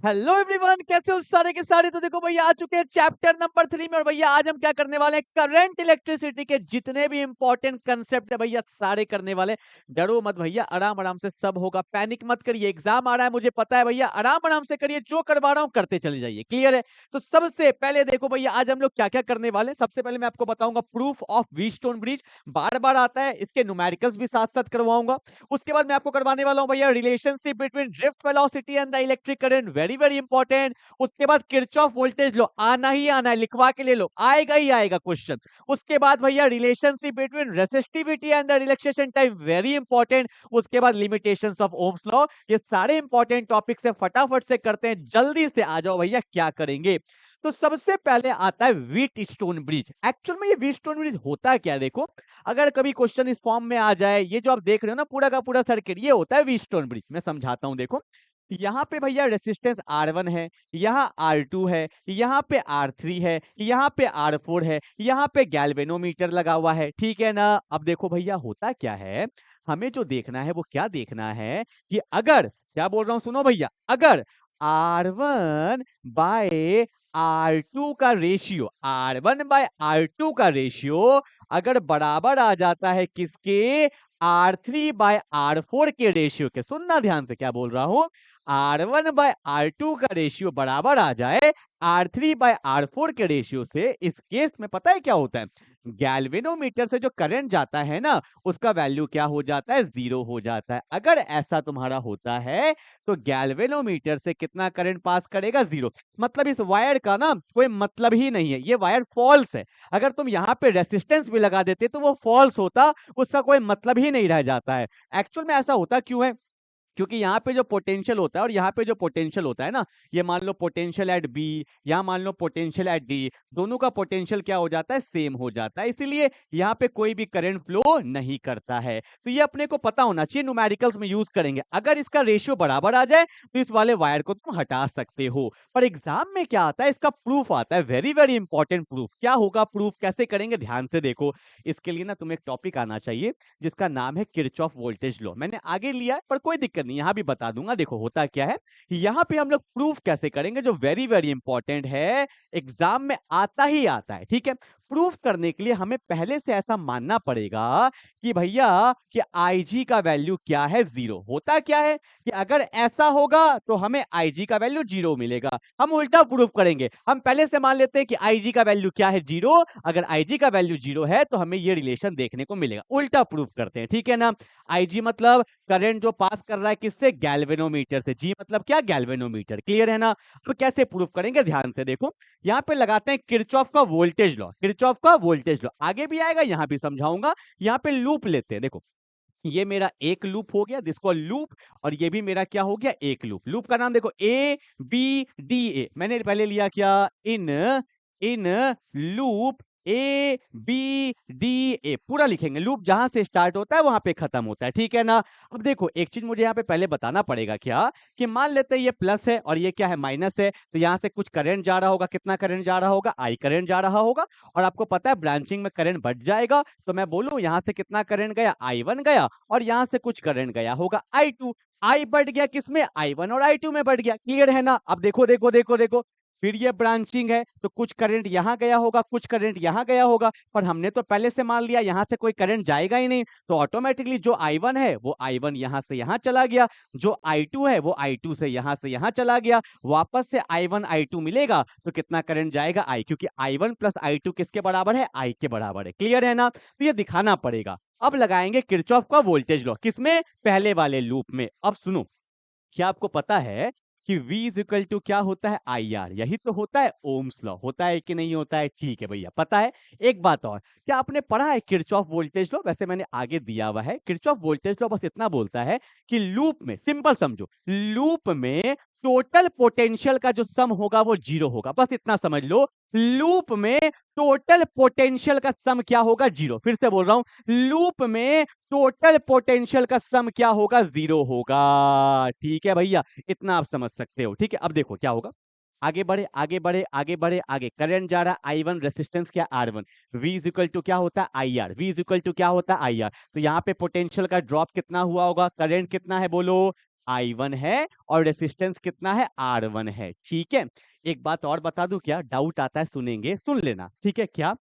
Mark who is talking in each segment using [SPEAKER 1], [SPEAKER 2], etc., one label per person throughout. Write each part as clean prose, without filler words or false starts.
[SPEAKER 1] Hello everyone, कैसे हो सारे के सारे। तो देखो भैया, आ चुके हैं चैप्टर नंबर 3 में। और भैया आज हम क्या करने वाले हैं, करंट इलेक्ट्रिसिटी के जितने भी इंपॉर्टेंट कंसेप्ट है भैया सारे करने वाले। डरो मत भैया, आराम आराम से सब होगा, पैनिक मत करिए। एग्जाम आ रहा है मुझे पता है भैया, आराम आराम से करिए, जो करवा रहा हूँ करते चले जाइए। क्लियर है? तो सबसे पहले देखो भैया, आज हम लोग क्या क्या करने वाले हैं। सबसे पहले मैं आपको बताऊंगा प्रूफ ऑफ व्हीटस्टोन ब्रिज, बार बार आता है, इसके न्यूमेरिकल्स भी साथ साथ करवाऊंगा। उसके बाद मैं आपको करवाने वाला हूं भैया relationship between drift velocity and the electric current, very very important. उसके बाद किरचॉफ वोल्टेज लो, आना ही आना है, लिखवा के ले लो, आएगा ही आएगा क्वेश्चन। उसके बाद भैया relationship between resistivity and the relaxation time, very important. उसके बाद लिमिटेशंस ऑफ ओम्स लॉ। ये सारे इंपॉर्टेंट टॉपिक्स है, फटाफट से करते हैं, जल्दी से आ जाओ भैया। क्या करेंगे, तो सबसे पहले आता है व्हीटस्टोन ब्रिज। एक्चुअल में ये व्हीटस्टोन ब्रिज होता क्या है, देखो अगर कभी क्वेश्चन इस फॉर्म में आ जाए, ये जो आप देख रहे हो ना पूरा का पूरा सर्किट, ये होता है व्हीटस्टोन ब्रिज। मैं समझाता हूं, देखो यहाँ पे भैया रेसिस्टेंस R1 है, यहाँ R2 है, यहाँ पे R3 है, यहाँ पे R4 है, यहाँ पे गैल्वेनोमीटर लगा हुआ है, ठीक है ना। अब देखो भैया होता क्या है, हमें जो देखना है वो क्या देखना है कि अगर, क्या बोल रहा हूं सुनो भैया, अगर R1 बाय R2 का रेशियो, R1 बाय R2 का रेशियो अगर बराबर आ जाता है किसके, R3 बाय R4 के रेशियो के। सुनना ध्यान से क्या बोल रहा हूं, R1 बाय R2 का रेशियो बराबर आ जाए R3 बाय R4 के रेशियो से, इस केस में पता है क्या होता है, गैल्वेनोमीटर से जो करंट जाता है ना, उसका वैल्यू क्या हो जाता है, 0 हो जाता है। अगर ऐसा तुम्हारा होता है तो गैल्वेनोमीटर से कितना करंट पास करेगा, 0। मतलब इस वायर का ना कोई मतलब ही नहीं है, ये वायर फॉल्स है। अगर तुम यहाँ पे रेसिस्टेंस भी लगा देते तो वो फॉल्स होता, उसका कोई मतलब ही नहीं रह जाता है। एक्चुअल में ऐसा होता क्यों है, क्योंकि यहाँ पे जो पोटेंशियल होता है और यहाँ पे जो पोटेंशियल होता है ना, ये मान लो पोटेंशियल एट बी, यहाँ मान लो पोटेंशियल एट डी, दोनों का पोटेंशियल क्या हो जाता है, सेम हो जाता है, इसीलिए यहाँ पे कोई भी करंट फ्लो नहीं करता है। तो ये अपने को पता होना चाहिए, न्यूमेरिकल्स में यूज करेंगे। अगर इसका रेशियो बराबर आ जाए तो इस वाले वायर को तुम हटा सकते हो। पर एग्जाम में क्या आता है, इसका प्रूफ आता है, वेरी वेरी इंपॉर्टेंट प्रूफ। क्या होगा प्रूफ, कैसे करेंगे, ध्यान से देखो। इसके लिए ना तुम्हें एक टॉपिक आना चाहिए जिसका नाम है किरचॉफ वोल्टेज लॉ। मैंने आगे लिया है पर कोई दिक्कत नहीं, यहां भी बता दूंगा। देखो होता क्या है, यहां पे हम लोग प्रूफ कैसे करेंगे, जो वेरी वेरी इंपॉर्टेंट है, एग्जाम में आता ही आता है, ठीक है। प्रूफ करने के लिए हमें पहले से ऐसा मानना पड़ेगा कि भैया कि IG का वैल्यू क्या है, 0। होता क्या है कि अगर ऐसा होगा तो हमें IG का वैल्यू 0 मिलेगा। हम उल्टा प्रूफ करेंगे, हम पहले से मान लेते हैं कि IG का वैल्यू क्या है, 0। अगर IG का वैल्यू 0 है तो हमें ये रिलेशन देखने को मिलेगा। उल्टा प्रूफ करते हैं, ठीक है ना। IG मतलब करंट जो पास कर रहा है किससे, गैल्वेनोमीटर से। G मतलब क्या, गैल्वेनोमीटर। क्लियर है ना। तो कैसे प्रूफ करेंगे, ध्यान से देखो। यहाँ पे लगाते हैं किरचॉफ का वोल्टेज लॉ, किरचॉफ का वोल्टेज लॉ आगे भी आएगा, यहाँ भी समझाऊंगा। यहाँ पे लूप लेते हैं, देखो ये मेरा एक लूप हो गया, जिसको लूप, और ये भी मेरा क्या हो गया, एक लूप। लूप का नाम देखो ABDA, मैंने पहले लिया क्या, इन इन लूप ABDA, पूरा लिखेंगे। लूप जहां से स्टार्ट होता है वहां पे खत्म होता है, ठीक है ना। अब देखो एक चीज मुझे यहाँ पे पहले बताना पड़ेगा, क्या कि मान लेते हैं ये प्लस है और ये क्या है, माइनस है। तो यहाँ से कुछ करंट जा रहा होगा, कितना करंट जा रहा होगा, I करंट जा रहा होगा। और आपको पता है ब्रांचिंग में करंट बढ़ जाएगा, तो मैं बोलूं यहाँ से कितना करंट गया, I1 गया, और यहाँ से कुछ करंट गया होगा I2। I बढ़ गया किसमें, I1 और I2 में बढ़ गया। क्लियर है ना। अब देखो देखो देखो देखो, फिर ये ब्रांचिंग है तो कुछ करंट यहां गया होगा, कुछ करंट यहां गया होगा। पर हमने तो पहले से मान लिया यहां से कोई करंट जाएगा ही नहीं, तो ऑटोमेटिकली जो I1 है वो I1 यहां से यहां चला गया, जो I2 है वो I2 से यहां चला गया। वापस से I1 I2 मिलेगा तो कितना करंट जाएगा, I, क्योंकि I1 प्लस I2 किसके बराबर है, I के बराबर है। क्लियर है ना। तो ये दिखाना पड़ेगा। अब लगाएंगे किरचॉफ का वोल्टेज लॉ, किसमें, पहले वाले लूप में। अब सुनो, क्या आपको पता है कि V इज इक्वल टू क्या होता है, IR, यही तो होता है ओम्स लॉ, होता है कि नहीं होता है, ठीक है भैया पता है। एक बात और, क्या आपने पढ़ा है किरचॉफ वोल्टेज लॉ, वैसे मैंने आगे दिया हुआ है। किरचॉफ वोल्टेज लॉ बस इतना बोलता है कि लूप में, सिंपल समझो, लूप में टोटल पोटेंशियल का जो सम होगा वो 0 होगा, बस इतना समझ लो। लूप में टोटल पोटेंशियल का सम क्या होगा, 0। फिर से बोल रहा हूं, लूप में टोटल पोटेंशियल का सम क्या होगा, 0 होगा। ठीक है भैया, इतना आप समझ सकते हो, ठीक है। अब देखो क्या होगा, आगे बढ़े आगे बढ़े आगे बढ़े, आगे करंट जा रहा है I1, रेसिस्टेंस क्या, R1। V is equal to क्या होता है, IR। V is equal to क्या होता है, IR। तो यहाँ पे पोटेंशियल का ड्रॉप कितना हुआ होगा, करंट कितना है बोलो, I1 है और रेसिस्टेंस कितना है, R1 है। ठीक है, एक बात और बता दूं क्या, डाउट आता है, सुनेंगे, सुन लेना। ठीक है, क्या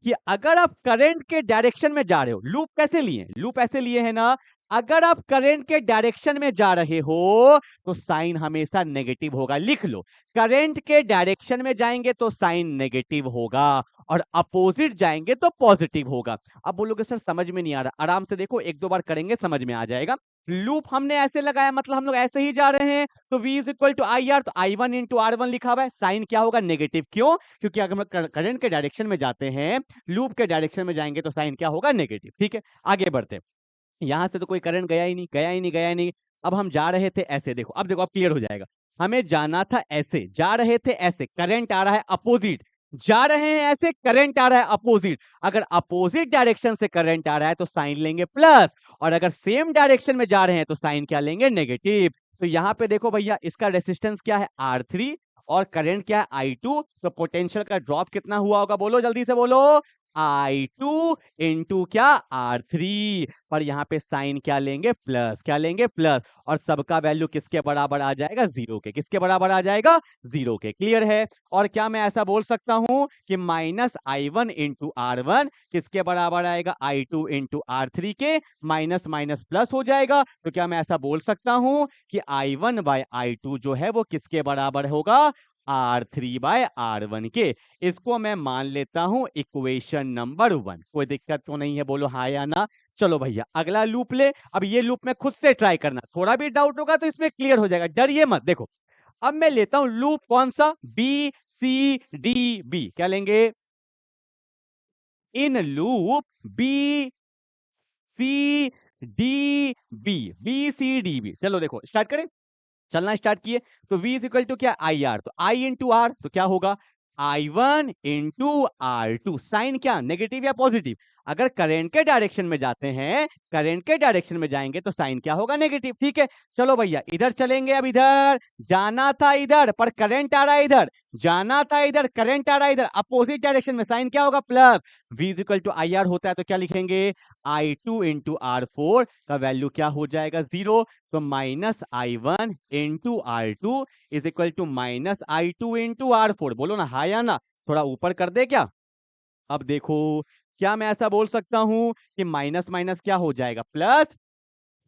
[SPEAKER 1] कि अगर आप करंट के डायरेक्शन में जा रहे हो, लूप कैसे लिए, लूप ऐसे लिए है ना, अगर आप करंट के डायरेक्शन में जा रहे हो तो साइन हमेशा नेगेटिव होगा। लिख लो, करंट के डायरेक्शन में जाएंगे तो साइन नेगेटिव होगा और अपोजिट जाएंगे तो पॉजिटिव होगा। अब बोलोगे सर समझ में नहीं आ रहा, आराम से देखो, एक दो बार करेंगे समझ में आ जाएगा। लूप हमने ऐसे लगाया, मतलब हम लोग ऐसे ही जा रहे हैं, तो V is equal to I R, तो I1 इंटू R1 लिखा हुआ है, साइन क्या होगा, नेगेटिव। क्यों? क्योंकि अगर हम करंट के डायरेक्शन में जाते हैं, लूप के डायरेक्शन में जाएंगे तो साइन क्या होगा, नेगेटिव। ठीक है, आगे बढ़ते हैं। यहां से तो कोई करंट गया ही नहीं, गया ही नहीं, गया ही नहीं। अब हम जा रहे थे ऐसे, देखो अब देखो, अब क्लियर हो जाएगा। हमें जाना था ऐसे, जा रहे थे ऐसे, करंट आ रहा है अपोजिट, जा रहे हैं ऐसे, करंट आ रहा है अपोजिट। अगर अपोजिट डायरेक्शन से करंट आ रहा है तो साइन लेंगे प्लस, और अगर सेम डायरेक्शन में जा रहे हैं तो साइन क्या लेंगे, नेगेटिव। तो यहाँ पे देखो भैया, इसका रेसिस्टेंस क्या है, R3, और करंट क्या है, I2। तो पोटेंशियल का ड्रॉप कितना हुआ होगा, बोलो जल्दी से बोलो, I2 इंटू क्या, R3। पर यहाँ पे साइन क्या लेंगे, प्लस, क्या लेंगे, प्लस। और सबका वैल्यू किसके बराबर आ जाएगा, जीरो के। किसके बराबर आ जाएगा, जीरो के। क्लियर है? और क्या मैं ऐसा बोल सकता हूं कि माइनस I1 इंटू R1 किसके बराबर आएगा, I2 इंटू R3 के। माइनस माइनस प्लस हो जाएगा, तो क्या मैं ऐसा बोल सकता हूं कि I1 बाय I2 जो है वो किसके बराबर होगा, R3 बाय R1 के। इसको मैं मान लेता हूं इक्वेशन नंबर 1। कोई दिक्कत तो नहीं है, बोलो हाँ या ना। चलो भैया अगला लूप ले। अब ये लूप में खुद से ट्राई करना, थोड़ा भी डाउट होगा तो इसमें क्लियर हो जाएगा, डरिए मत। देखो अब मैं लेता हूं लूप कौन सा, BCDB। क्या लेंगे, इन लूप BCDB। चलो देखो स्टार्ट करें, चलना स्टार्ट किए। तो V इज इक्वल टू क्या, आई आर, तो I इंटू आर, तो क्या होगा, I1 इंटू R2। साइन क्या, नेगेटिव या पॉजिटिव। अगर करंट के डायरेक्शन में जाते हैं, करंट के डायरेक्शन में जाएंगे तो साइन क्या होगा, नेगेटिव। ठीक है, चलो भैया इधर चलेंगे। अब इधर जाना था इधर, पर करंट आ रहा है इधर, जाना था इधर, करंट आ रहा है इधर, अपोजिट डायरेक्शन में, साइन क्या होगा, plus. V is equal to I R होता है तो क्या लिखेंगे, I2 इंटू R4 का वैल्यू क्या हो जाएगा, जीरो। तो minus I1 into R2 is equal to minus I2 into R4। बोलो ना हाँ या ना, थोड़ा ऊपर कर दे क्या। अब देखो, क्या मैं ऐसा बोल सकता हूं कि माइनस माइनस क्या हो जाएगा, प्लस।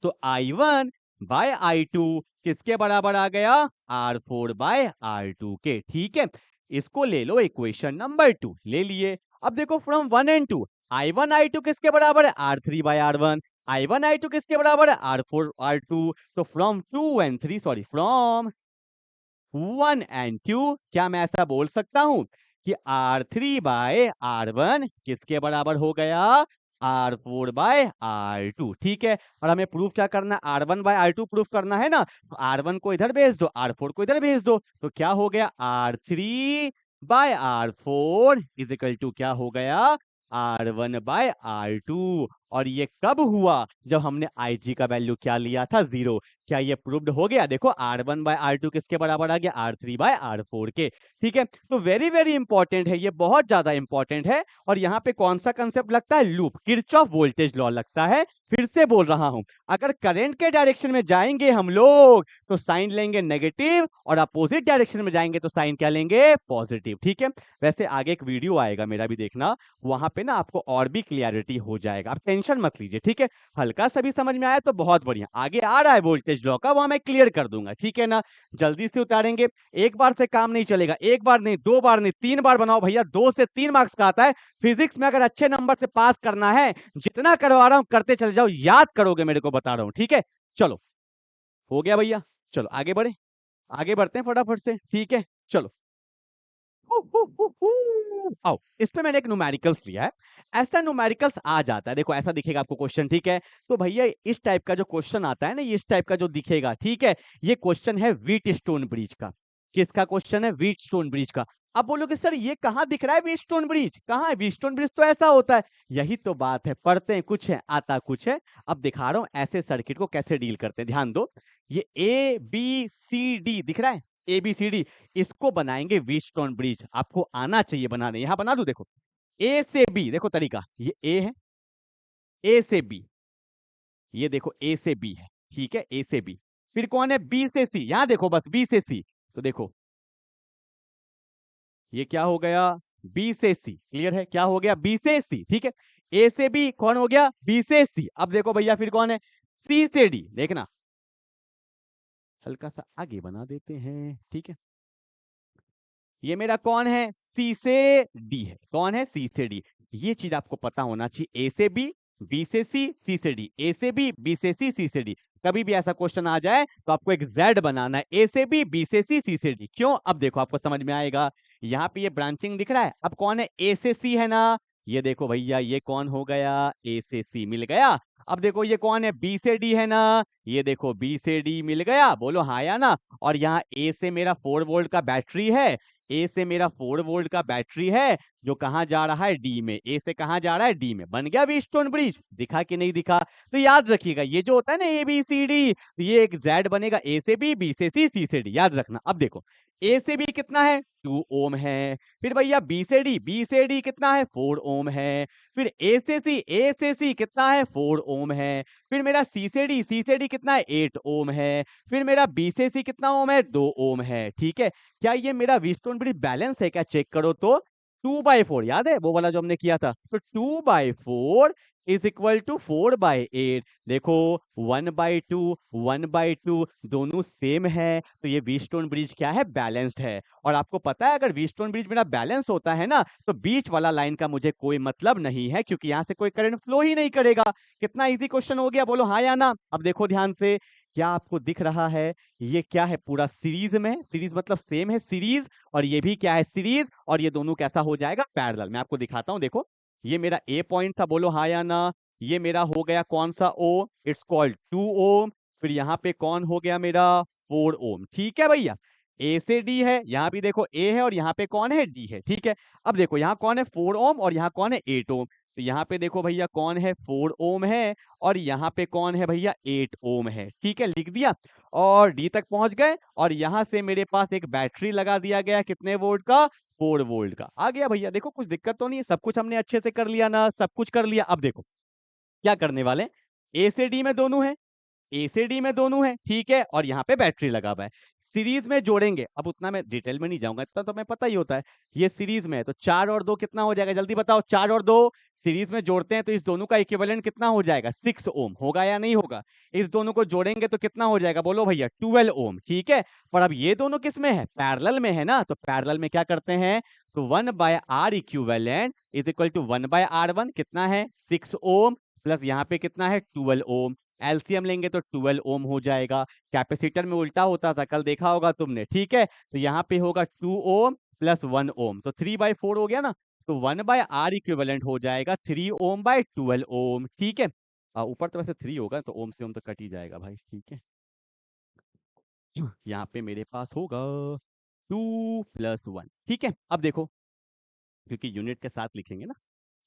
[SPEAKER 1] तो I1 बाय I2 किसके बराबर आ गया, R4 बाय R2 के। ठीक है, इसको ले लो इक्वेशन नंबर 2, ले लिए। अब देखो फ्रॉम 1 एंड 2, I1 I2 किसके बराबर है, R3 bye R1। I1 I2 किसके बराबर है, R4 R2। तो from 2 and 3, sorry from 1 and 2, क्या मैं ऐसा बोल सकता हूं कि R3 बाय R1 किसके बराबर हो गया, R4 बाय R2। ठीक है, और हमें प्रूफ क्या करना है, R1 बाय R2 प्रूफ करना है ना। तो R1 को इधर भेज दो, R4 को इधर भेज दो, तो क्या हो गया, R3 bye R4 is equal to क्या हो गया, R1 बाय R2। और ये कब हुआ, जब हमने IG का वैल्यू क्या लिया था, जीरो। क्या ये प्रूव्ड हो गया, देखो R1 बाय R2 किसके बराबर आ गया, R3 बाय R4 के। ठीक है, तो वेरी वेरी इंपॉर्टेंट है, ये बहुत ज्यादा इंपॉर्टेंट है। और यहाँ पे कौन सा कंसेप्ट लगता है, लूप, किरचॉफ वोल्टेज लॉ लगता है। फिर से बोल रहा हूं, अगर करंट के डायरेक्शन में जाएंगे हम लोग तो साइन लेंगे नेगेटिव, और अपोजिट डायरेक्शन में जाएंगे तो साइन क्या लेंगे, पॉजिटिव। ठीक है, वैसे आगे एक वीडियो आएगा मेरा भी देखना, वहां पे ना आपको और भी क्लियरिटी हो जाएगा, आप टेंशन मत लीजिए। ठीक है, हल्का सा भी समझ में आया तो बहुत बढ़िया, आगे आ रहा है वोल्टेज लॉ का, वहां मैं क्लियर कर दूंगा। ठीक है ना, जल्दी से उतारेंगे। एक बार से काम नहीं चलेगा, एक बार नहीं, दो बार नहीं, 3 बार बनाओ भैया, 2 से 3 मार्क्स का आता है। फिजिक्स में अगर अच्छे नंबर से पास करना है, जितना करवा रहा हूं करते चले जाओ, याद करोगे, मेरे को बता रहा हूं। ठीक है, चलो हो गया भैया, चलो आगे बढ़े, आगे बढ़ते हैं फटाफट से। ठीक है, चलो आओ, इस पे मैंने एक न्यूमेरिकल्स लिया है। ऐसा न्यूमेरिकल्स आ जाता है, देखो ऐसा दिखेगा आपको क्वेश्चन। ठीक है, तो भैया इस टाइप का जो क्वेश्चन आता है ना, ये इस टाइप का जो दिखेगा, ठीक है, ये क्वेश्चन है व्हीट स्टोन ब्रिज का। किसका क्वेश्चन है, व्हीट स्टोन ब्रिज का। अब बोलोगे सर ये कहाँ दिख रहा है व्हीट स्टोन ब्रिज, कहाँ है व्हीट स्टोन ब्रिज, तो ऐसा होता है। यही तो बात है, पढ़ते हैं कुछ है, आता कुछ है। अब दिखा रहा हूं ऐसे सर्किट को कैसे डील करते हैं, ध्यान दो। ये ABCD दिख रहा है, ABCD, इसको बनाएंगे व्हीटस्टोन ब्रिज। आपको आना चाहिए बनाने, यहां बना दू, देखो A से B, देखो तरीका, ये A है, A से B, ये देखो A से B है। ठीक है, A से B, फिर कौन है बी से सी, यहां देखो बस बी से सी, तो देखो ये क्या हो गया बी से सी, क्लियर है, क्या हो गया बी से सी, ठीक है। ए से बी कौन हो गया बी से सी, अब देखो भैया फिर कौन है सी से डी, देखना हल्का सा आगे बना देते हैं, ठीक है। ये मेरा कौन है सी से डी है, कौन है सी से डी, ये चीज आपको पता होना चाहिए, ए से बी से सी से डी, ए से बी से सी से डी। कभी भी ऐसा क्वेश्चन आ जाए तो आपको एक जेड बनाना है, ए से बी से सी से डी, क्यों अब देखो आपको समझ में आएगा। यहाँ पे ये ब्रांचिंग दिख रहा है, अब कौन है ए से सी है ना, ये देखो भैया ये कौन हो गया ए से सी मिल गया। अब देखो ये कौन है बी से डी है ना, ये देखो बी से डी मिल गया, बोलो हाँ या ना। और यहाँ ए से मेरा 4 वोल्ट का बैटरी है, ए से मेरा 4 वोल्ट का बैटरी है जो कहां जा रहा है डी में, ए से कहां जा रहा है डी में, बन गया व्हीटस्टोन ब्रिज, दिखा कि नहीं दिखा। तो याद रखिएगा ये जो होता है ना ए बी सी डी, तो ये एक जेड बनेगा ए से बी से सी डी, याद रखना। अब देखो ए से बी कितना है 2 ओम है, फिर भैया बी से डी कितना है 4 ओम है, फिर ए से सी कितना है 4 ओम है, फिर मेरा सी से डी कितना है 8 ओम है, फिर मेरा बी से सी कितना ओम है 2 ओम है, ठीक है। क्या ये मेरा व्हीटस्टोन ब्रिज बैलेंस है क्या, चेक करो तो 2/4, याद है वो वाला जो हमने किया था, तो 2/4 इज इक्वल टू 4/8, देखो 1/2 1/2 दोनों सेम है, तो ये व्हीटस्टोन ब्रिज क्या है बैलेंस्ड है। और आपको पता है अगर व्हीटस्टोन ब्रिज मेरा बैलेंस होता है ना, तो बीच वाला लाइन का मुझे कोई मतलब नहीं है, क्योंकि यहां से कोई करंट फ्लो ही नहीं करेगा। कितना इजी क्वेश्चन हो गया, बोलो हाँ या ना। अब देखो ध्यान से, क्या आपको दिख रहा है ये क्या है पूरा सीरीज में, सीरीज मतलब सेम है सीरीज, और ये भी क्या है सीरीज, और ये दोनों कैसा हो जाएगा पैरेलल। मैं आपको दिखाता हूं, देखो ये मेरा ए पॉइंट था, बोलो हाँ या ना। ये मेरा हो गया कौन सा ओ, इट्स कॉल्ड 2 ओम, फिर यहाँ पे कौन हो गया मेरा 4 ओम, ठीक है भैया। ए से डी है, यहाँ भी देखो ए है और यहाँ पे कौन है डी है, ठीक है। अब देखो यहाँ कौन है 4 ओम और यहाँ कौन है 8 ओम, तो यहाँ पे देखो भैया कौन है 4 ओम है और यहाँ पे कौन है भैया 8 ओम है, ठीक है, लिख दिया। और डी तक पहुंच गए और यहाँ से मेरे पास एक बैटरी लगा दिया गया, कितने वोल्ट का 4 वोल्ट का, आ गया भैया। देखो कुछ दिक्कत तो नहीं है, सब कुछ हमने अच्छे से कर लिया ना, सब कुछ कर लिया। अब देखो क्या करने वाले, ए से डी में दोनों है, ए से डी में दोनों है, ठीक है, और यहाँ पे बैटरी लगा हुआ है, सीरीज में जोड़ेंगे। अब उतना मैं डिटेल में नहीं जाऊंगा, इतना तो मैं पता ही होता है, ये सीरीज में है तो 4 और 2 कितना हो जाएगा, जल्दी बताओ, 4 और 2 सीरीज में जोड़ते हैं तो इस दोनों का इक्विवेलेंट कितना हो जाएगा 6 ओम, होगा या नहीं होगा। इस दोनों को जोड़ेंगे तो कितना हो जाएगा, बोलो भैया 12 ओम, ठीक है। पर अब ये दोनों किस में है, पैरेलल में है ना, तो पैरेलल में क्या करते हैं, तो 1/r equivalent is equal to 1/r1 कितना है 6 ओम, प्लस यहाँ पे कितना है 12 ओम, एलसीएम लेंगे तो 12 ओम हो जाएगा। कैपेसिटर में उल्टा होता था, कल देखा होगा तुमने, ठीक है। तो यहाँ पे होगा 2 ओम प्लस 1 ओम, तो 3/4 हो गया ना, तो 1/r इक्विवेलेंट हो जाएगा 3 ओम बाय 12 ओम, ठीक है। ऊपर तो वैसे 3 होगा तो ओम से ओम तो कट ही जाएगा भाई, ठीक है। यहाँ पे मेरे पास होगा 2 + 1, ठीक है। अब देखो क्योंकि यूनिट के साथ लिखेंगे ना,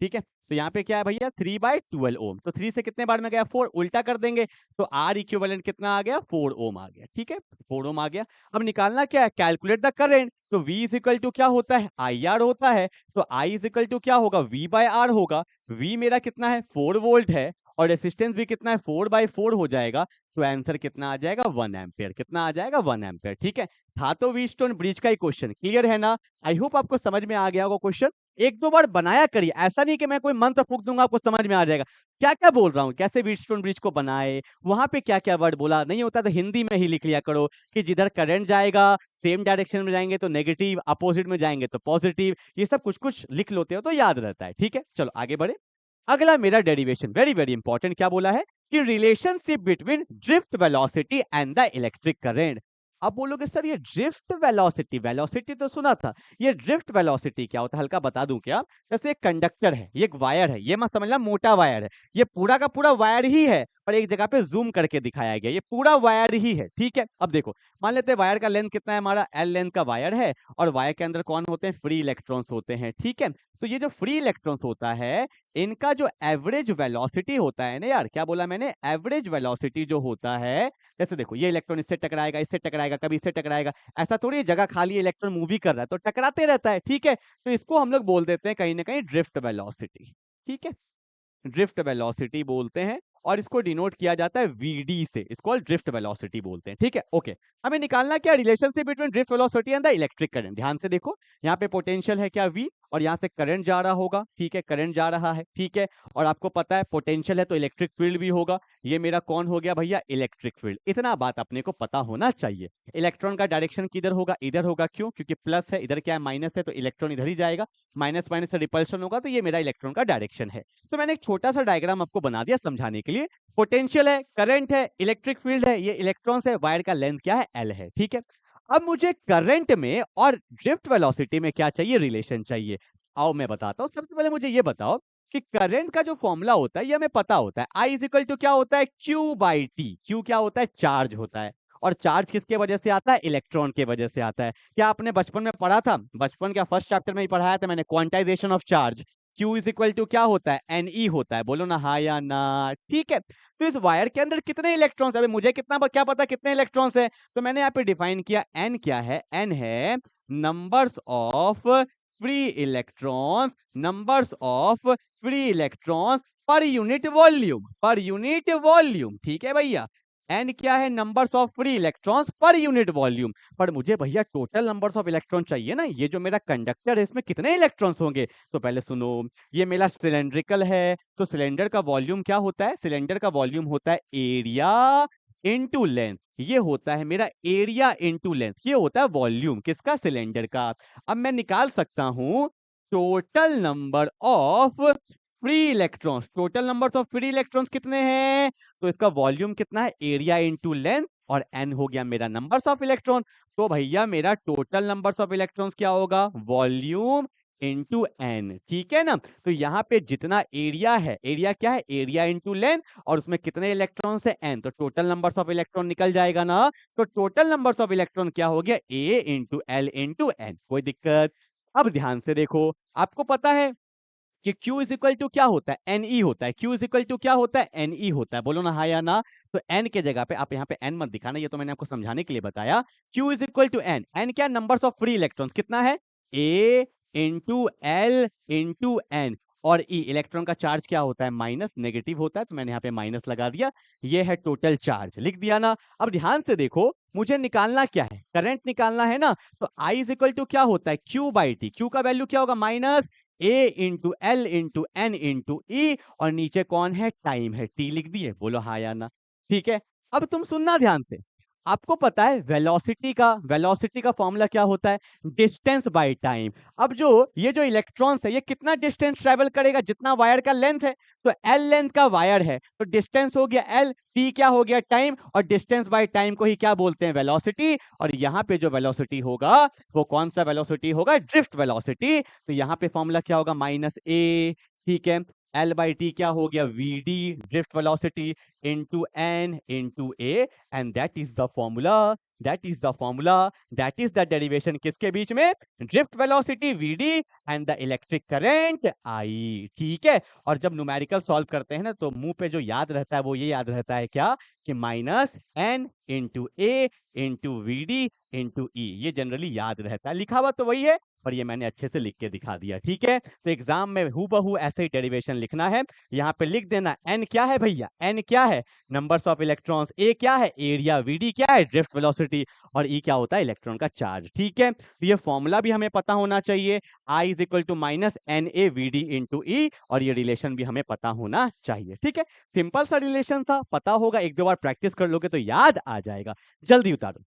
[SPEAKER 1] ठीक है। तो यहाँ पे क्या है भैया 3/12 ओम, तो 3 से कितने बार में गया 4, उल्टा कर देंगे तो आर इक्विवेलेंट कितना आ गया 4 ओम आ गया, ठीक है, 4 ओम आ गया। अब निकालना क्या है, कैलकुलेट द करंट, तो V इज इक्वल टू क्या होता है IR होता है, तो I इज इक्वल टू क्या होगा V/R होगा। V मेरा कितना है 4 वोल्ट है और रेसिस्टेंस भी कितना है 4/4 हो जाएगा, तो आंसर कितना आ जाएगा 1 एम्पियर, कितना आ जाएगा 1 एम्पियर, ठीक है। था तो व्हीटस्टोन ब्रिज का ही क्वेश्चन, क्लियर है ना। आई होप आपको समझ में आ गया होगा क्वेश्चन, एक दो बार बनाया करिए, ऐसा नहीं कि मैं कोई मंत्र फूंक दूंगा आपको समझ में आ जाएगा। क्या क्या बोल रहा हूँ, कैसे व्हीटस्टोन ब्रिज को बनाए, वहां पे क्या क्या वर्ड बोला, नहीं होता तो हिंदी में ही लिख लिया करो कि जिधर करंट जाएगा सेम डायरेक्शन में जाएंगे तो नेगेटिव, अपोजिट में जाएंगे तो पॉजिटिव, ये सब कुछ कुछ लिख लेते हो तो याद रहता है, ठीक है। चलो आगे बढ़े। अगला मेरा डेरिवेशन वेरी वेरी इंपॉर्टेंट, क्या बोला है कि relationship between drift velocity and the electric current. अब बोलोगे सर ये ड्रिफ्ट वेलोसिटी, वेलोसिटी तो सुना था, ये ड्रिफ्ट वेलोसिटी क्या होता है, हल्का बता दूं क्या। जैसे एक कंडक्टर है, ये एक वायर है, ये मत समझना मोटा वायर है, ये पूरा का पूरा वायर ही है, पर एक जगह पे जूम करके दिखाया गया, ये पूरा वायर ही है, ठीक है। अब देखो मान लेते हैं वायर का लेंथ कितना है, हमारा L लेंथ का वायर है और वायर के अंदर कौन होते हैं, फ्री इलेक्ट्रॉन्स होते हैं, ठीक है। तो ये जो फ्री इलेक्ट्रॉन्स होता है इनका जो एवरेज वेलोसिटी होता है ना यार, क्या बोला मैंने, एवरेज वेलोसिटी जो होता है, जैसे देखो ये इलेक्ट्रॉन इससे टकराएगा, इससे टकराएगा, कभी इससे टकराएगा, ऐसा थोड़ी जगह खाली इलेक्ट्रॉन मूव ही कर रहा है तो टकराते रहता है, ठीक है। तो इसको हम लोग बोल देते हैं कहीं ना कहीं ड्रिफ्ट वेलोसिटी, ठीक है, ड्रिफ्ट वेलोसिटी बोलते हैं। और इसको डिनोट किया जाता है वीडी से, इसको ड्रिफ्ट वेलोसिटी बोलते हैं, ठीक है। ओके, हमें निकालना क्या, relationship between drift velocity and the electric current. ध्यान से देखो, यहाँ पे पोटेंशियल है क्या V, और यहाँ से करंट जा रहा होगा, ठीक है, करंट जा रहा है, ठीक है। और आपको पता है पोटेंशियल है तो इलेक्ट्रिक फील्ड भी होगा। ये मेरा कौन हो गया भैया, इलेक्ट्रिक फील्ड। इतना बात अपने को पता होना चाहिए। इलेक्ट्रॉन का डायरेक्शन किधर होगा, इधर होगा। क्यों, क्योंकि प्लस है, इधर क्या है माइनस है, तो इलेक्ट्रॉन इधर ही जाएगा। माइनस माइनस से रिपल्शन होगा, तो ये मेरा इलेक्ट्रॉन का डायरेक्शन है। तो मैंने एक छोटा सा डायग्राम आपको बना दिया समझाने के लिए। पोटेंशियल है, करंट है, इलेक्ट्रिक फील्ड है, ये इलेक्ट्रॉन्स है, वायर का लेंथ क्या है, L है, ठीक है। अब मुझे करंट में और ड्रिफ्ट वेलोसिटी में क्या चाहिए, रिलेशन चाहिए। आओ मैं बताता हूँ। सबसे पहले मुझे ये बताओ कि करंट का जो फॉर्मूला होता है ये हमें पता होता है, I इज इक्वल टू क्या होता है, Q/T। Q क्या होता है, चार्ज होता है। और चार्ज किसके वजह से आता है, इलेक्ट्रॉन के वजह से आता है। क्या आपने बचपन में पढ़ा था, बचपन का फर्स्ट चैप्टर में ही पढ़ाया था मैंने, quantization of charge. Q is equal to क्या होता है, Ne होता है। बोलो ना हाँ या ना, ठीक है। तो इस वायर के अंदर कितने इलेक्ट्रॉन्स है, मुझे कितना क्या पता कितने इलेक्ट्रॉन्स है, तो मैंने यहाँ पे डिफाइन किया N क्या है, N है numbers of free electrons, numbers of free electrons per unit volume, per unit volume, ठीक है भैया। N क्या है, numbers of free electrons per unit volume. पर मुझे भैया टोटल नंबर्स ऑफ इलेक्ट्रॉन चाहिए ना, ये जो मेरा कंडक्टर है इसमें कितने इलेक्ट्रॉन्स होंगे। तो पहले सुनो, ये मेरा सिलेंड्रिकल है, तो सिलेंडर का वॉल्यूम क्या होता है, सिलेंडर का वॉल्यूम होता है एरिया इनटू लेंथ। ये होता है मेरा एरिया इनटू लेंथ, ये होता है वॉल्यूम किसका, सिलेंडर का। अब मैं निकाल सकता हूं total number of free electrons. Total number of free electrons कितने हैं, तो इसका वॉल्यूम कितना है, एरिया इनटू लेंथ, और n हो गया मेरा नंबर्स ऑफ इलेक्ट्रॉन। तो भैया मेरा टोटल नंबर्स ऑफ इलेक्ट्रॉन्स क्या होगा, वॉल्यूम इनटू n, ठीक है ना। तो यहाँ पे जितना एरिया है, एरिया क्या है, एरिया इनटू लेंथ, और उसमें कितने इलेक्ट्रॉन्स है, n, तो टोटल नंबर्स ऑफ इलेक्ट्रॉन निकल जाएगा ना। तो टोटल नंबर्स ऑफ इलेक्ट्रॉन क्या हो गया, a into L into n। कोई दिक्कत। अब ध्यान से देखो, आपको पता है कि Q इज इक्वल टू क्या होता है, Ne होता है। Q इज इक्वल टू क्या होता है, Ne होता है। बोलो ना हाँ या ना। तो n के जगह पे आप यहाँ पे n मत दिखाना, ये तो मैंने आपको समझाने के लिए बताया। Q is equal to n, n क्या, नंबर्स ऑफ फ्री इलेक्ट्रॉन्स कितना है, A into L into n। और E, इलेक्ट्रॉन का चार्ज क्या होता है, माइनस, नेगेटिव होता है, तो मैंने यहाँ पे माइनस लगा दिया। ये है टोटल चार्ज, लिख दिया ना। अब ध्यान से देखो, मुझे निकालना क्या है, करंट निकालना है ना। तो I इज इक्वल टू क्या होता है, Q/T। Q का वैल्यू क्या होगा, minus A into L into N into E, और नीचे कौन है, टाइम है, T लिख दिए। बोलो हाँ या ना, ठीक है। अब तुम सुनना ध्यान से, आपको पता है वेलोसिटी का फॉर्मूला क्या होता है, डिस्टेंस बाय टाइम। अब जो ये जो इलेक्ट्रॉन्स है ये कितना डिस्टेंस ट्रेवल करेगा, जितना वायर का लेंथ है। तो एल लेंथ का वायर है, तो डिस्टेंस हो गया एल, टी क्या हो गया, टाइम, और डिस्टेंस बाय टाइम को ही क्या बोलते हैं, वेलोसिटी। और यहाँ पे जो वेलोसिटी होगा वो कौन सा वेलोसिटी होगा, ड्रिफ्ट वेलोसिटी। तो यहाँ पे फॉर्मूला क्या होगा, माइनस ए, ठीक है। L/T क्या हो गया, VD, drift velocity, into n into a, and that is the formula, that is the formula, that is the derivation किसके बीच में, drift velocity VD and the electric current I, ठीक है। और जब न्यूमेरिकल सॉल्व करते हैं ना तो मुंह पे जो याद रहता है वो ये याद रहता है क्या, कि minus n into a into VD into E, ये जनरली याद रहता है। लिखा हुआ तो वही है, पर ये मैंने अच्छे से लिख के दिखा दिया, ठीक है। तो एग्जाम में हूबहू ऐसे ही डेरिवेशन लिखना है। यहाँ पे लिख देना n क्या है भैया, n क्या है, नंबर्स ऑफ इलेक्ट्रॉन्स, a क्या है, एरिया, VD क्या है, ड्रिफ्ट वेलोसिटी, और E क्या होता है, इलेक्ट्रॉन का चार्ज, ठीक है। तो ये फॉर्मूला भी हमें पता होना चाहिए, I is equal to minus NA VD into E, और ये रिलेशन भी हमें पता होना चाहिए, ठीक है। सिंपल सा रिलेशन था, पता होगा, एक दो बार प्रैक्टिस कर लोगे तो याद आ जाएगा। जल्दी उतारो,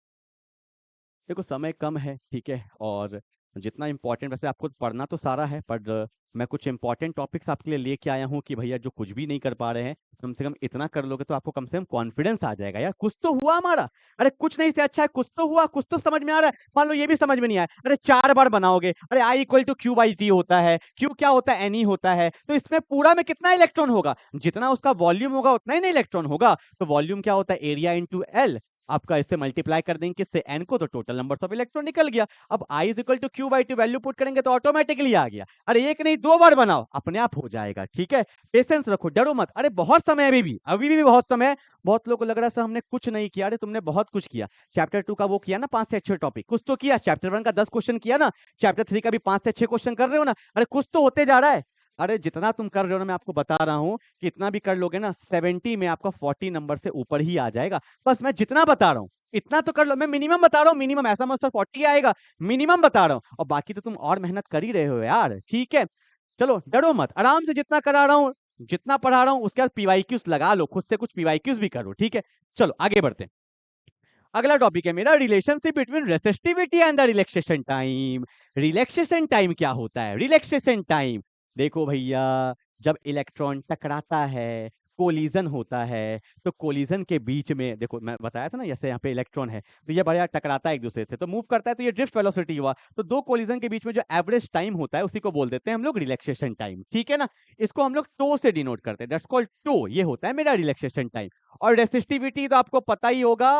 [SPEAKER 1] देखो समय कम है, ठीक है। और जितना इंपॉर्टेंट, वैसे आपको पढ़ना तो सारा है, पर मैं कुछ इंपॉर्टेंट टॉपिक्स आपके लिए लेके आया हूँ कि भैया जो कुछ भी नहीं कर पा रहे हैं, कम से कम इतना कर लोगे तो आपको कम से कम कॉन्फिडेंस आ जाएगा, यार कुछ तो हुआ हमारा। अरे कुछ नहीं से अच्छा है, कुछ तो हुआ, कुछ तो समझ में आ रहा है। मान लो ये भी समझ में नहीं आया, अरे 4 बार बनाओगे, अरे I इक्वल टू Q/T होता है, Q क्या होता है, Ne होता है, तो इसमें पूरा में कितना इलेक्ट्रॉन होगा, जितना उसका वॉल्यूम होगा उतना ही ना इलेक्ट्रॉन होगा। तो वॉल्यूम क्या होता है, एरिया इंटू एल, आपका इससे मल्टीप्लाई कर देंगे किससे, n को, तो टोटल नंबर ऑफ इलेक्ट्रॉन निकल गया। अब I is equal to Q/T value put करेंगे तो ऑटोमेटिकली आ गया। अरे एक नहीं 2 बार बनाओ, अपने आप हो जाएगा, ठीक है। पेशेंस रखो, डरो मत। अरे बहुत समय अभी भी बहुत समय। बहुत लोगों को लग रहा है हमने कुछ नहीं किया, अरे तुमने बहुत कुछ किया। चैप्टर 2 का वो किया ना 5 से 6 टॉपिक, कुछ तो किया। चैप्टर 1 का 10 क्वेश्चन किया ना, चैप्टर 3 का भी 5 से 6 क्वेश्चन कर रहे हो ना, अरे कुछ तो होते जा रहा है। अरे जितना तुम कर रहे हो ना, मैं आपको बता रहा हूं कि इतना भी कर लोगे ना 70 में आपका 40 नंबर से ऊपर ही आ जाएगा। बस मैं जितना बता रहा हूँ इतना तो कर लो, मैं मिनिमम बता रहा हूँ, मिनिमम ऐसा मत सर 40 आएगा, मिनिमम बता रहा हूँ, और बाकी तो तुम और मेहनत कर ही रहे हो यार। ठीक है चलो डरो मत, आराम से जितना करा रहा हूँ जितना पढ़ा रहा हूँ उसके बाद पीवाईक्यूज लगा लो, खुद से कुछ पीवाईक्यूज भी करो। ठीक है चलो आगे बढ़ते हैं। अगला टॉपिक है मेरा relationship between resistivity and the relaxation time. Relaxation time क्या होता है? रिलैक्सेशन टाइम देखो भैया, जब इलेक्ट्रॉन टकराता है, कोलिजन होता है, तो कोलिजन के बीच में देखो मैं बताया था ना, जैसे यहाँ पे इलेक्ट्रॉन है तो ये बढ़िया टकराता है एक दूसरे से तो मूव करता है, तो ये ड्रिफ्ट वेलोसिटी हुआ। तो दो कोलिजन के बीच में जो एवरेज टाइम होता है उसी को बोल देते हैं हम लोग रिलैक्सेशन टाइम। ठीक है ना, इसको हम लोग टो से डिनोट करते हैं, दैट्स कॉल्ड टो। ये होता है मेरा रिलैक्सेशन टाइम। और रेसिस्टिविटी तो आपको पता ही होगा,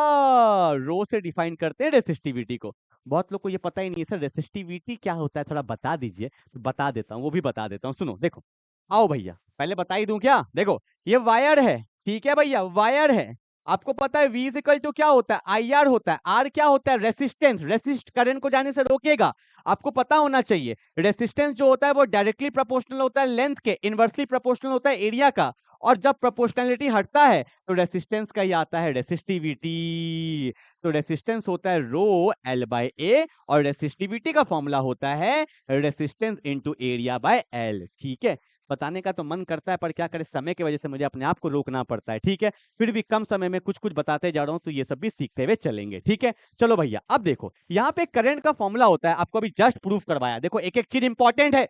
[SPEAKER 1] रो से डिफाइन करते हैं रेसिस्टिविटी को। बहुत लोग को ये पता ही नहीं है सर रेसिस्टिविटी क्या होता है, थोड़ा बता दीजिए। तो बता देता हूँ, वो भी बता देता हूँ, सुनो देखो। आओ भैया पहले बता ही दूं क्या, देखो ये वायर है, ठीक है भैया वायर है। आपको पता है V इक्वल टू क्या होता है, IR होता है। R क्या होता है, रेसिस्टेंस, रेसिस्ट करंट को जाने से रोकेगा। आपको पता होना चाहिए रेसिस्टेंस जो होता है वो डायरेक्टली प्रोपोर्शनल होता है लेंथ के, इनवर्सली प्रोपोर्शनल होता है एरिया का। और जब प्रोपोर्शनलिटी हटता है तो रेसिस्टेंस का ही आता है रेसिस्टिविटी। तो रेसिस्टेंस होता है रो L बाय A, और रेसिस्टिविटी का फॉर्मूला होता है resistance into area bye L। ठीक है, बताने का तो मन करता है पर क्या करें, समय की वजह से मुझे अपने आप को रोकना पड़ता है। ठीक है, फिर भी कम समय में कुछ कुछ बताते जा रहा हूं तो ये सब भी सीखते हुए चलेंगे। ठीक है चलो भैया, अब देखो यहाँ पे करंट का फॉर्मूला होता है, आपको अभी जस्ट प्रूफ करवाया। देखो एक एक चीज इंपॉर्टेंट है।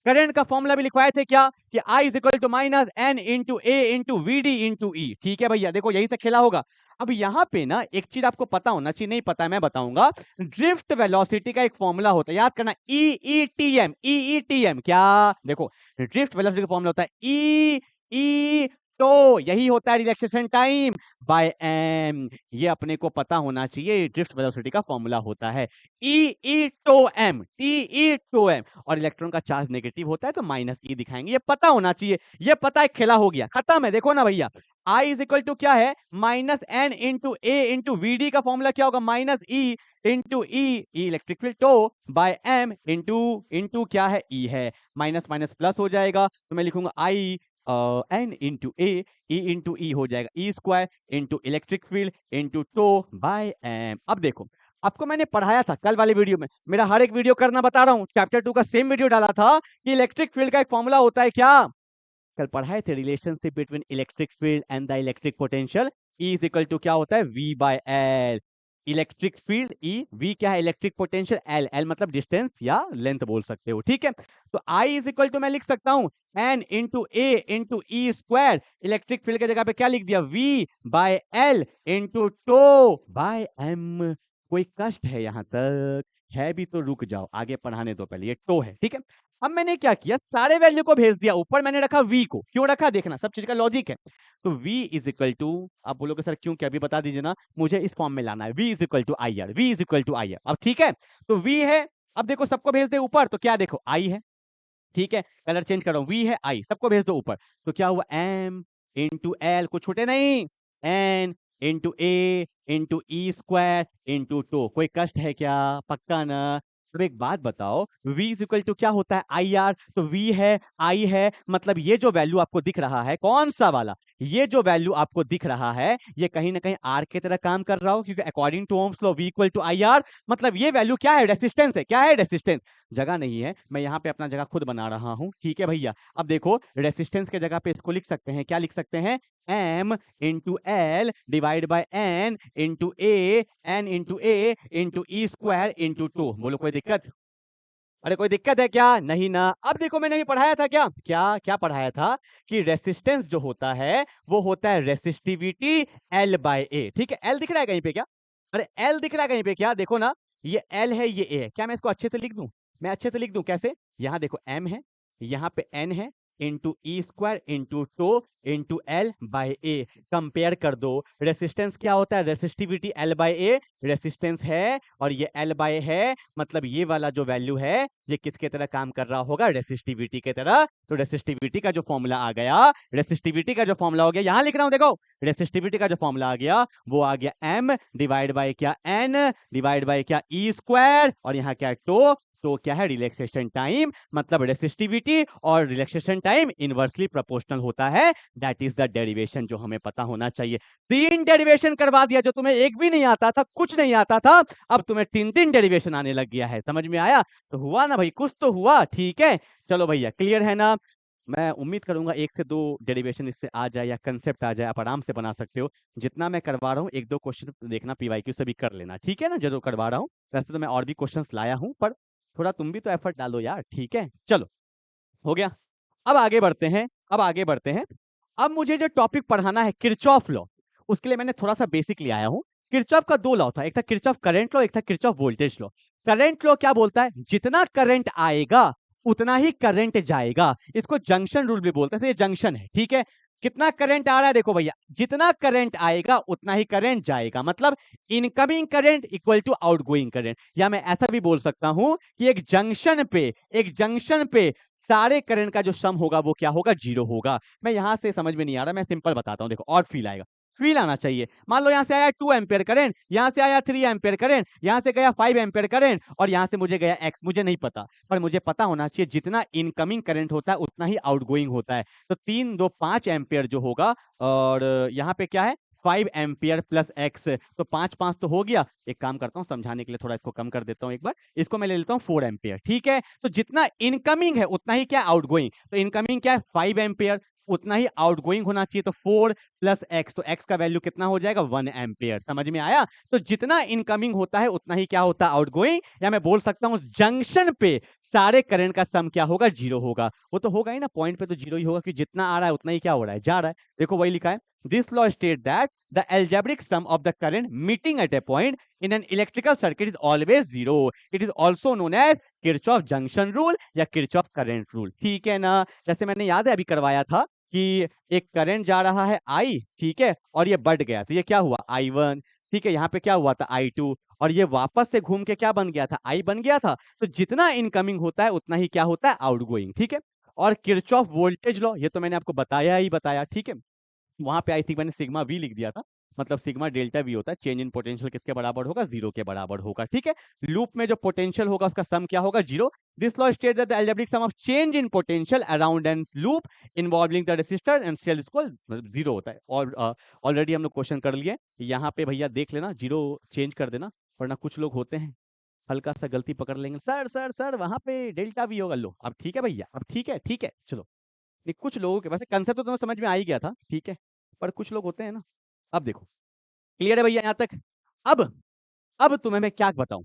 [SPEAKER 1] करंट का फॉर्मूला भी लिखवाए थे क्या, कि I is equal to minus N into A into V D into E. ठीक है भैया, देखो यही से खेला होगा। अब यहाँ पे ना एक चीज आपको पता होना चाहिए, नहीं पता है मैं बताऊंगा। ड्रिफ्ट वेलोसिटी का एक फॉर्मूला होता है, याद करना, EETM। EETM क्या, देखो ड्रिफ्ट वेलोसिटी का फॉर्मूला होता है E तो यही होता है रिलैक्सेशन टाइम बाय एम। ये अपने को पता होना चाहिए, ड्रिफ्ट वेलोसिटी का फॉर्मूला होता है E tau m, TE tau m. और इलेक्ट्रॉन का चार्ज नेगेटिव होता है तो माइनस E दिखाएंगे, ये पता होना चाहिए। ये पता है, खेला हो गया, खत्म है। देखो ना भैया I इज इक्वल टू क्या है, माइनस एन इंटू ए इंटू वी का फॉर्मूला क्या होगा, minus E into e electric field tau by m into क्या है, E है। माइनस माइनस प्लस हो जाएगा तो मैं लिखूंगा I N into A, E into E हो जाएगा E square into electric field into tau by M. अब देखो आपको मैंने पढ़ाया था कल वाले वीडियो में, मेरा हर एक वीडियो करना बता रहा हूँ, चैप्टर 2 का सेम वीडियो डाला था कि इलेक्ट्रिक फील्ड का एक फॉर्मूला होता है क्या, कल पढ़ाए थे, relationship between electric field and the electric potential. E is equal to क्या होता है, V by L. Electric field E, V क्या है, इलेक्ट्रिक पोटेंशियल L, L मतलब डिस्टेंस या लेंथ बोल सकते हो। ठीक है, तो I इज इक्वल टू मैं लिख सकता हूं N इंटू ए into e square, electric field की जगह पे क्या लिख दिया, V by L into tau by M। कोई कष्ट है यहां तक, है भी तो रुक जाओ, आगे पढ़ाने दो पहले, ये टो है। ठीक है, अब मैंने क्या किया, सारे वैल्यू को भेज दिया ऊपर, मैंने रखा V को। क्यों रखा, देखना सब चीज का लॉजिक है। तो V इज इक्वल टू, आप बोलोगे सर क्यों, क्या अभी बता दीजिए ना, मुझे इस फॉर्म में लाना है, V is equal to I R, V is equal to I R. अब ठीक है, तो V है, अब देखो सबको भेज दे ऊपर, तो क्या देखो I है। ठीक है, कलर चेंज कर रहा हूं, V है I, सबको भेज दो ऊपर, तो क्या हुआ, M इंटू एल, को छूटे नहीं, N इंटू ए into e square into two. कोई कष्ट है क्या, पक्का ना। तो एक बात बताओ, V इज इक्वल टू क्या होता है, आई आर। तो V है I है, मतलब ये जो वैल्यू आपको दिख रहा है, कौन सा वाला, ये जो वैल्यू आपको दिख रहा है ये कहीं ना कहीं R की तरह काम कर रहा हो, क्योंकि according to Ohm's law V equal to I R, मतलब ये वैल्यू क्या है, रेसिस्टेंस है। क्या है, रेसिस्टेंस। जगह नहीं है, मैं यहाँ पे अपना जगह खुद बना रहा हूँ। ठीक है भैया, अब देखो रेसिस्टेंस के जगह पे इसको लिख सकते हैं, क्या लिख सकते हैं, M into L divide by N into A, N into A into e square into two. बोलो कोई दिक्कत, अरे कोई दिक्कत है क्या, नहीं ना। अब देखो मैंने भी पढ़ाया था क्या क्या क्या पढ़ाया था, कि रेसिस्टेंस जो होता है वो होता है रेसिस्टिविटी L बाय A। ठीक है, L दिख रहा है कहीं पे क्या, अरे L दिख रहा है कहीं पे क्या, देखो ना, ये L है ये A है, क्या मैं इसको अच्छे से लिख दूं, मैं अच्छे से लिख दूं कैसे, यहाँ देखो M है, यहाँ पे N है into e square into two into L by A. Compare कर दो, रेसिस्टेंस क्या होता है, रेसिस्टिविटी L बाय ए, रेसिस्टेंस है और ये L बाय है, मतलब ये वाला जो वैल्यू है ये किसके तरह काम कर रहा होगा, रेसिस्टिविटी के तरह। तो रेसिस्टिविटी का जो फॉर्मूला आ गया, रेसिस्टिविटी का जो फॉर्मूला हो गया, यहां लिख रहा हूं देखो, रेसिस्टिविटी का जो फॉर्मूला आ गया वो आ गया M डिवाइड बाय क्या, N डिवाइड बाय क्या, ई स्क्वायर, और यहाँ क्या है टो तो क्या है, रिलैक्सेशन टाइम मतलब रेसिस्टिविटी, और रिलैक्सेशन टाइम इनवर्सली प्रोपोर्शनल होता है। दैट इज द डेरिवेशन जो हमें पता होना चाहिए। 3 डेरिवेशन करवा दिया, जो तुम्हें एक भी नहीं आता था, कुछ नहीं आता था, अब तुम्हें 3 डेरिवेशन आने लग गया है। समझ में आया? तो हुआ ना भाई, कुछ तो हुआ। ठीक है, चलो भैया, क्लियर है ना? मैं उम्मीद करूंगा 1 से 2 डेरिवेशन इससे आ जाए या कंसेप्ट आ जाए, आप आराम से बना सकते हो। जितना मैं करवा रहा हूँ 1-2 क्वेश्चन देखना पीवाईक्यू से भी कर लेना, ठीक है ना? जो करवा रहा हूँ, वैसे तो मैं और भी क्वेश्चंस लाया हूँ, पर थोड़ा तुम भी तो एफर्ट डालो यार। ठीक है, चलो, हो गया। अब आगे बढ़ते हैं, अब आगे बढ़ते हैं। अब मुझे जो टॉपिक पढ़ाना है किरचॉफ लॉ, उसके लिए मैंने थोड़ा सा बेसिक ले आया हूं। किरचॉफ का 2 लॉ था, एक था किरचॉफ करंट लॉ, एक था Kirchhoff voltage law. Current law क्या बोलता है? जितना करंट आएगा उतना ही करंट जाएगा। इसको जंक्शन रूल भी बोलते हैं, तो ये जंक्शन है। ठीक है, कितना करंट आ रहा है, देखो भैया, जितना करंट आएगा उतना ही करंट जाएगा, मतलब incoming current equal to outgoing current. या मैं ऐसा भी बोल सकता हूं कि एक जंक्शन पे सारे करंट का जो सम होगा वो क्या होगा? 0 होगा। मैं यहां से समझ में नहीं आ रहा, मैं सिंपल बताता हूं, देखो, और फील आएगा। फील आना चाहिए। मान लो यहां से आया 2 एम्पियर करंट, यहां से आया 3 एम्पियर करंट, यहां से गया 5 एम्पियर करंट, और यहां से मुझे गया एक्स, मुझे नहीं पता, पर मुझे पता होना चाहिए जितना इनकमिंग करंट होता है उतना ही आउटगोइंग होता है। तो 3 2 5 एम्पियर जो होगा, और यहाँ पे क्या है, 5 एम्पियर प्लस एक्स, तो 5 5 तो हो गया। एक काम करता हूँ, समझाने के लिए थोड़ा इसको कम कर देता हूँ, एक बार इसको मैं ले लेता हूँ 4 एम्पियर। ठीक है, तो जितना इनकमिंग है उतना ही क्या, आउटगोइंग। तो इनकमिंग क्या है, 5 एम्पियर, उतना ही आउटगोइंग होना चाहिए, तो 4 प्लस एक्स, तो एक्स का वैल्यू कितना हो जाएगा? 1 एम्पियर। समझ में आया? तो जितना इनकमिंग होता है उतना ही क्या होता है? आउटगोइंग। या मैं बोल सकता हूं जंक्शन पे सारे करंट का सम क्या होगा? 0 होगा। वो तो होगा ही ना, पॉइंट पे तो 0 ही होगा, कि जितना आ रहा है उतना ही क्या हो रहा है? जा रहा है। देखो वही लिखा है, this law state that the algebraic sum of the current meeting at a point in an electrical circuit is always 0. It is also known as Kirchhoff junction rule या Kirchhoff current rule. ठीक है ना? जैसे मैंने याद है अभी करवाया था कि एक करंट जा रहा है I, ठीक है, और ये बढ़ गया, तो ये क्या हुआ? I1। ठीक है, यहाँ पे क्या हुआ था? I2, और ये वापस से घूम के क्या बन गया था? I बन गया था। तो जितना इनकमिंग होता है उतना ही क्या होता है? आउटगोइंग। ठीक है, और किरचॉफ वोल्टेज लॉ, ये तो मैंने आपको बताया ही बताया। ठीक है, वहां पे आई थिंक मैंने सिग्मा वी लिख दिया था, मतलब सिग्मा डेल्टा वी होता है, चेंज इन पोटेंशियल किसके बराबर होगा? 0 के बराबर होगा। ठीक है, लूप में जो पोटेंशियल होगा उसका सम क्या होगा? 0। This law state that the algebraic sum of change in potential around an loop involving the resistor and cell equal 0 होता है। और ऑलरेडी हम लोग क्वेश्चन कर लिए, यहाँ पे भैया देख लेना, 0 चेंज कर देना, वरना कुछ लोग होते हैं हल्का सा गलती पकड़ लेंगे, सर सर सर वहां पे डेल्टा वी होगा। लो अब ठीक है भैया, अब ठीक है, ठीक है, चलो। नहीं, कुछ लोगों के वैसे कंसेप्ट तो तुम्हें समझ में आ ही गया था, ठीक है, पर कुछ लोग होते हैं ना। अब देखो, क्लियर है भैया यहां तक? अब अब तुम्हें मैं क्या बताऊं,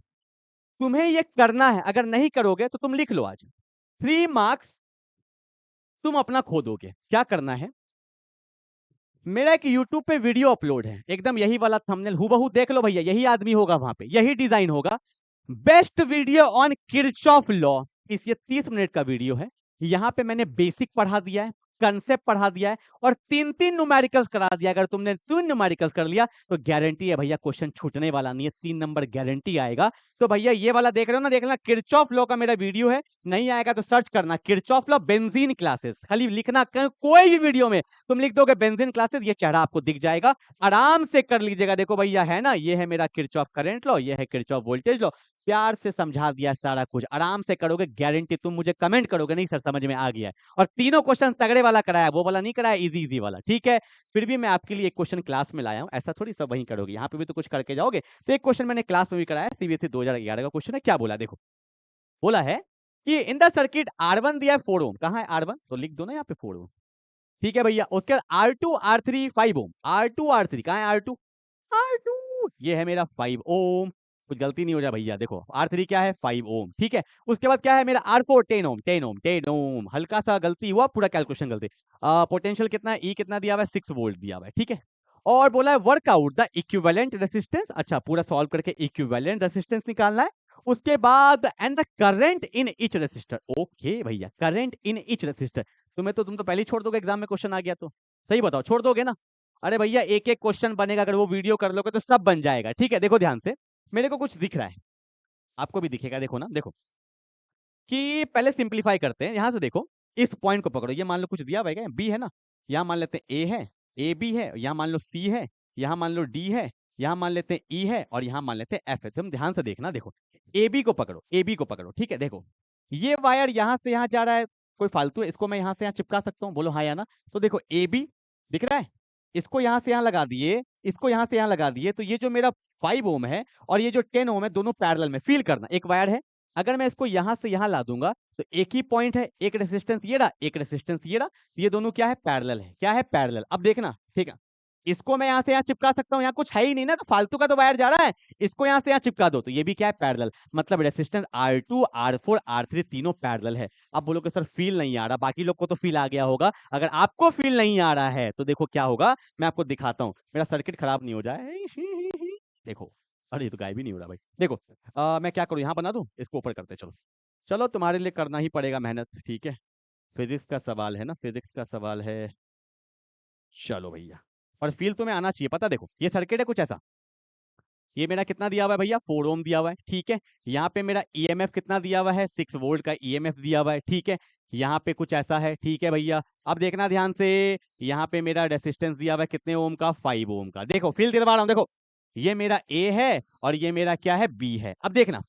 [SPEAKER 1] तुम्हें ये करना है, अगर नहीं करोगे तो तुम लिख लो आज 3 मार्क्स तुम अपना खो दोगे। क्या करना है, मेरा एक YouTube पे वीडियो अपलोड है, एकदम यही वाला थंबनेल हूबहू देख लो भैया, यही आदमी होगा वहां पे, यही डिजाइन होगा। Best video on Kirchhoff law, इस ये 30 मिनट का वीडियो है। यहाँ पे मैंने बेसिक पढ़ा दिया है, कंसेप्ट पढ़ा दिया है, और 3 न्यूमेरिकल्स करा दिया। अगर तुमने 3 न्यूमेरिकल्स कर लिया तो गारंटी है भैया क्वेश्चन छूटने वाला नहीं है, 3 नंबर गारंटी आएगा। तो भैया ये वाला देख रहे हो ना, देखना किरचॉफ लॉ का मेरा वीडियो है, नहीं आएगा तो सर्च करना किरचॉफ लॉ बेंजीन क्लासेस, खाली लिखना, कोई भी वीडियो में तुम लिख दोगे बेंजीन क्लासेस, ये चेहरा आपको दिख जाएगा, आराम से कर लीजिएगा। देखो भैया है ना, ये है मेरा किरचॉफ करंट लॉ, ये है किरचॉफ वोल्टेज लॉ, प्यार से समझा दिया सारा कुछ, आराम से करोगे गारंटी। तुम मुझे कमेंट करोगे नहीं सर समझ में आ गया है, और तीनों क्वेश्चन तगड़े वाला कराया, वो वाला नहीं कराया, इजी इजी वाला। ठीक है, फिर भी मैं आपके लिए एक क्वेश्चन क्लास में लाया हूं, ऐसा थोड़ी सब वहीं करोगे, यहाँ पे भी तो कुछ करके जाओगे। तो एक क्वेश्चन मैंने क्लास में भी कराया, सीबीएसई 2011 का क्वेश्चन है। क्या बोला देखो, बोला है कि इन द सर्किट R1 दिया है 4 ओम, कहां है R1? तो लिख दो ना यहाँ पे 4 ओम। ठीक है भैया, उसके बाद R2 R3 5 ओम, R2 R3 कहां है? R2 R2 ये है मेरा 5 ओम, कुछ गलती नहीं हो जाए भैया, देखो R3 क्या है? 5 ओम। ठीक है, उसके बाद क्या है मेरा R4 10 ओम, 10 ओम, 10 ओम, हल्का सा गलती हुआ, पूरा कैलकुलेशन गलती। पोटेंशियल कितना है? E कितना दिया हुआ है? 6 वोल्ट दिया हुआ है। ठीक है, और बोला है वर्कआउट द इक्विवेलेंट रेसिस्टेंस, अच्छा पूरा सॉल्व करके इक्विवेलेंट रेसिस्टेंस निकालना है। उसके बाद and the current in each resistor. Okay भैया, करंट इन ईच रेसिस्टर, तुम तो पहले ही छोड़ दोगे, एग्जाम में क्वेश्चन आ गया तो सही बताओ, छोड़ दोगे ना? अरे भैया एक एक क्वेश्चन बनेगा, अगर वो वीडियो कर लोगे तो सब बन जाएगा। ठीक है, देखो ध्यान से, मेरे को कुछ दिख रहा है, आपको भी दिखेगा, देखो ना, देखो कि पहले सिंपलीफाई करते हैं। यहां से देखो, इस पॉइंट को पकड़ो, ये मान लो कुछ दिया हुआ है, बी है ना, यहाँ मान लेते हैं ए है, ए बी है, यहाँ मान लो सी है, यहाँ मान लो डी है, यहाँ मान लेते हैं ई है और यहाँ मान लेते हैं एफ है। तुम ध्यान से देखना, देखो ए बी को पकड़ो, ए बी को पकड़ो, ठीक है। देखो ये वायर यहाँ से यहाँ जा रहा है, कोई फालतू है, इसको मैं यहाँ से यहाँ चिपका सकता हूँ, बोलो हाँ या ना। तो देखो ए बी दिख रहा है, इसको यहाँ से यहाँ लगा दिए, इसको यहाँ से यहाँ लगा दिए, तो ये जो मेरा 5 ओम है और ये जो 10 ओम है, दोनों पैरेलल में। फील करना, एक वायर है, अगर मैं इसको यहाँ से यहाँ ला दूंगा तो एक ही पॉइंट है, एक रेसिस्टेंस ये रहा, एक रेसिस्टेंस ये रहा, ये दोनों क्या है, पैरेलल है। क्या है, पैरेलल। अब देखना, ठीक है, इसको मैं यहाँ से यहाँ चिपका सकता हूँ, यहाँ कुछ है ही नहीं ना, तो फालतू का तो वायर जा रहा है, इसको यहाँ से यहाँ चिपका दो, तो ये भी क्या है, पैरेलल। मतलब रेसिस्टेंस R2 R4 R3 तीनों पैरेलल है। अब बोलो कि सर फील नहीं आ रहा, बाकी लोग को तो फील आ गया होगा, अगर आपको फील नहीं आ रहा है तो देखो क्या होगा, मैं आपको दिखाता हूँ, मेरा सर्किट खराब नहीं हो जाए। देखो, अरे ये तो गायब ही नहीं हो रहा भाई। देखो मैं क्या करूँ, यहाँ बना दूं, इसको ऊपर करते, चलो चलो, तुम्हारे लिए करना ही पड़ेगा मेहनत, ठीक है। फिजिक्स का सवाल है ना, फिजिक्स का सवाल है, चलो भैया। और फील तुम्हें आना चाहिए, पता, देखो ये सर्किट है कुछ ऐसा, ये मेरा कितना दिया हुआ है भैया, 4 ओम दिया हुआ है, ठीक है। यहाँ पे मेरा ईएमएफ कितना दिया हुआ है, 6 वोल्ट का ईएमएफ दिया हुआ है, ठीक है। यहाँ पे कुछ ऐसा है, ठीक है भैया। अब देखना ध्यान से, यहाँ पे मेरा रेसिस्टेंस दिया हुआ है कितने ओम का, 5 ओम का। देखो फील दिलवा रहा हूँ, देखो ये मेरा ए है और ये मेरा क्या है, बी है। अब देखना,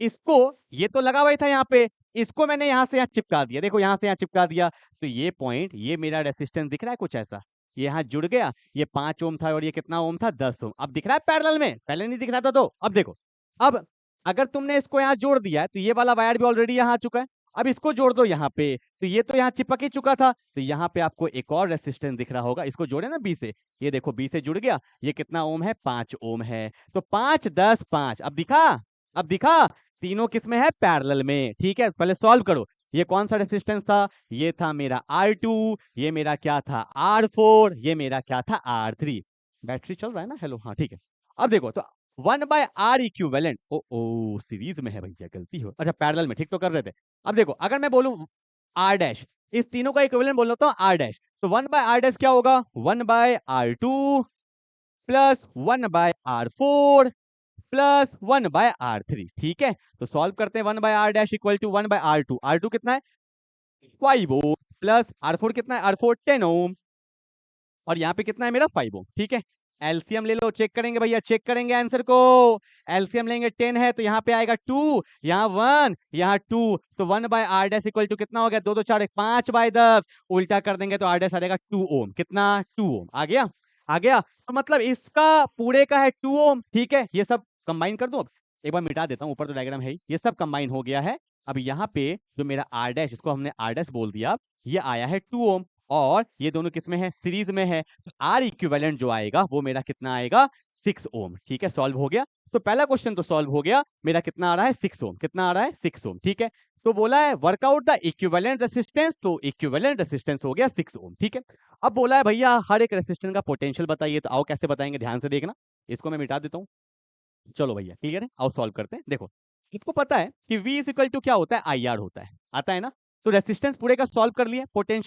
[SPEAKER 1] इसको, ये तो लगा हुआ ही था यहाँ पे, इसको मैंने यहाँ से यहाँ चिपका दिया, देखो यहाँ से यहाँ चिपका दिया, तो ये पॉइंट, ये मेरा रेसिस्टेंस दिख रहा है कुछ ऐसा, ये यहाँ जुड़ गया, ये 5 ओम था और ये कितना ओम था, 10 ओम। अब दिख रहा है पैरेलल में, पहले नहीं दिख रहा था। तो अब देखो, अब अगर तुमने इसको यहाँ जोड़ दिया है तो ये वाला वायर भी ऑलरेडी यहाँ आ चुका है, अब इसको जोड़ दो यहाँ पे, तो ये तो यहाँ चिपक ही चुका था, तो यहाँ पे आपको एक और रेसिस्टेंस दिख रहा होगा, इसको जोड़े ना बी से, ये देखो बी से जुड़ गया, ये कितना ओम है, 5 ओम है। तो 5 10 5, अब दिखा, अब दिखा, तीनों किस में है, पैरेलल में, ठीक है। पहले सॉल्व करो, ये कौन सा रेसिस्टेंस था, ये था मेरा R2, ये मेरा क्या था, R4, ये मेरा क्या था, R3। बैटरी चल रहा है ना, हेलो, हाँ ठीक है। अब देखो, तो 1/R इक्विवेलेंट, ओ सीरीज में है भैया, गलती हो, अच्छा पैरेलल में, ठीक तो कर रहे थे। अब देखो, अगर मैं बोलूं R डैश, इस तीनों का इक्विवेलेंट बोल रहा हूं R डैश, तो 1/R डैश क्या होगा, 1/R2 plus 1/R4 plus 1/R3, ठीक है। तो सॉल्व करते हैं, 1/R dash equal to 1/R2, R2 कितना है, 5 ओम, प्लस R4 कितना है, R4 10 ओम, और यहाँ पे कितना है मेरा, 5 ओम, ठीक है। एलसीएम ले लो, चेक करेंगे भैया, चेक करेंगे आंसर को। एलसीएम लेंगे, 10 है तो यहाँ पे आएगा 2, यहाँ 1, यहाँ 2, तो 1/R डैश इक्वल टू कितना हो गया, 2 2 4 5/10, उल्टा कर देंगे तो R डैश आ जाएगा 2 ओम, कितना, 2 ओम। आ गया, आ गया। तो मतलब इसका पूरे का है 2 ओम, ठीक है। ये सब कंबाइन कर दो, अब एक बार मिटा देता हूँ, ऊपर तो डायग्राम है ही, ये सब कंबाइन हो गया है। अब यहाँ पे जो मेरा R डैश, इसको हमने R डैश बोल दिया, ये आया है 2 ओम, और ये दोनों किसमें है, सीरीज में है, तो R इक्विवेलेंट जो आएगा वो मेरा कितना आएगा, 6 ओम, ठीक है। सॉल्व हो गया, तो पहला क्वेश्चन तो सॉल्व हो गया, मेरा कितना आ रहा है, 6 ओम, कितना आ रहा है, 6 ओम, ठीक है। तो बोला है वर्कआउट द इक्विवेलेंट रेसिस्टेंस, तो इक्विवेलेंट रेसिस्टेंस हो गया 6 ओम, ठीक है। अब बोला है भैया हर एक रेसिस्टेंस का पोटेंशियल बताइए, तो आओ कैसे बताएंगे, ध्यान से देखना, इसको मैं मिटा देता हूँ। चलो भैया क्लियर है, आओ सॉल्व करते हैं। देखो इसको पता है कि V इक्वल टू क्या होता है, IR होता है, आता है ना। तो रेसिस्टेंस पूरे का सॉल्व कर लिए, पोटेंशियल